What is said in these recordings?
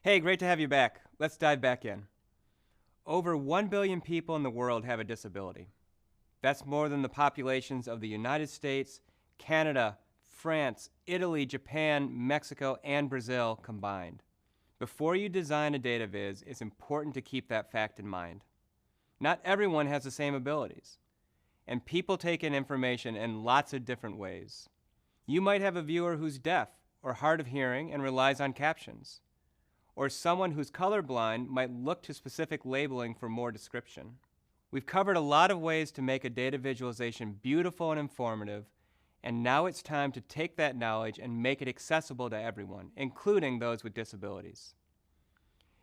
Hey, great to have you back. Let's dive back in. Over 1 billion people in the world have a disability. That's more than the populations of the United States, Canada, France, Italy, Japan, Mexico, and Brazil combined. Before you design a data viz, it's important to keep that fact in mind. Not everyone has the same abilities, and people take in information in lots of different ways. You might have a viewer who's deaf or hard of hearing and relies on captions. Or someone who's colorblind might look to specific labeling for more description. We've covered a lot of ways to make a data visualization beautiful and informative, and now it's time to take that knowledge and make it accessible to everyone, including those with disabilities.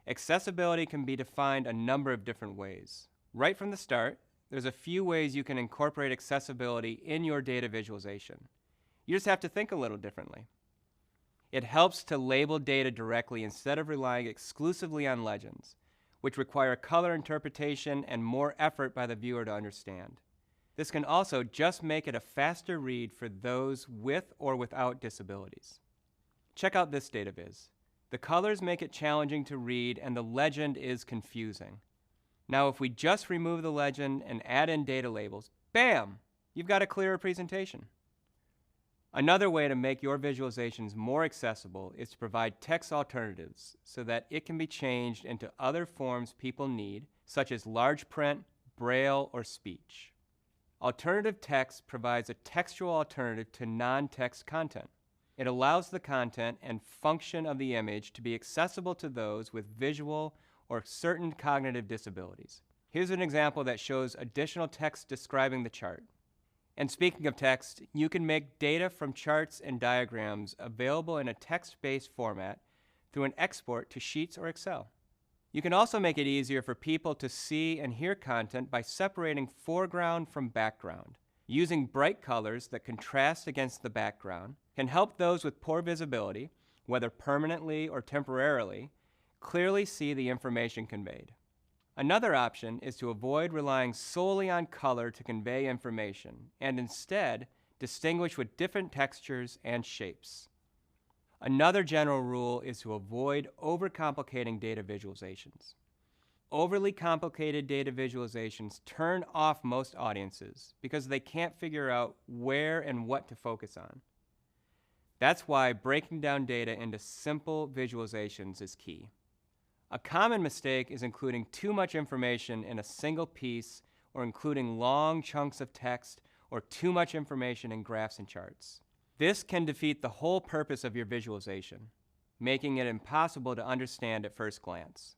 Accessibility can be defined a number of different ways. Right from the start, there's a few ways you can incorporate accessibility in your data visualization. You just have to think a little differently. It helps to label data directly instead of relying exclusively on legends, which require color interpretation and more effort by the viewer to understand. This can also just make it a faster read for those with or without disabilities. Check out this data viz. The colors make it challenging to read and the legend is confusing. Now if we just remove the legend and add in data labels, bam! You've got a clearer presentation. Another way to make your visualizations more accessible is to provide text alternatives so that it can be changed into other forms people need, such as large print, braille, or speech. Alternative text provides a textual alternative to non-text content. It allows the content and function of the image to be accessible to those with visual or certain cognitive disabilities. Here's an example that shows additional text describing the chart. And speaking of text, you can make data from charts and diagrams available in a text-based format through an export to Sheets or Excel. You can also make it easier for people to see and hear content by separating foreground from background. Using bright colors that contrast against the background can help those with poor visibility, whether permanently or temporarily, clearly see the information conveyed. Another option is to avoid relying solely on color to convey information and instead distinguish with different textures and shapes. Another general rule is to avoid overcomplicating data visualizations. Overly complicated data visualizations turn off most audiences because they can't figure out where and what to focus on. That's why breaking down data into simple visualizations is key. A common mistake is including too much information in a single piece or including long chunks of text or too much information in graphs and charts. This can defeat the whole purpose of your visualization, making it impossible to understand at first glance.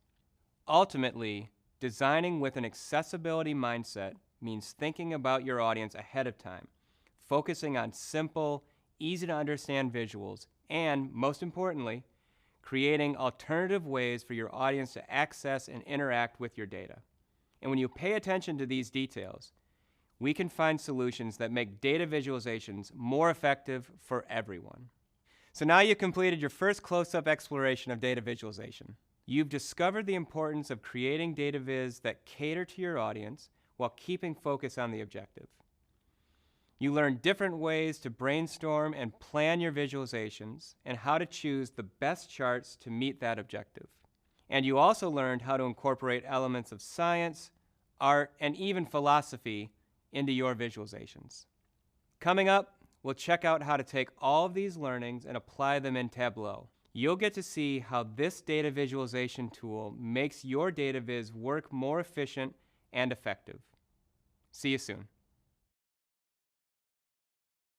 Ultimately, designing with an accessibility mindset means thinking about your audience ahead of time, focusing on simple, easy to understand visuals, and, most importantly, creating alternative ways for your audience to access and interact with your data. And when you pay attention to these details, we can find solutions that make data visualizations more effective for everyone. So now you've completed your first close-up exploration of data visualization. You've discovered the importance of creating data viz that cater to your audience while keeping focus on the objective. You learned different ways to brainstorm and plan your visualizations and how to choose the best charts to meet that objective. And you also learned how to incorporate elements of science, art, and even philosophy into your visualizations. Coming up, we'll check out how to take all of these learnings and apply them in Tableau. You'll get to see how this data visualization tool makes your data viz work more efficient and effective. See you soon.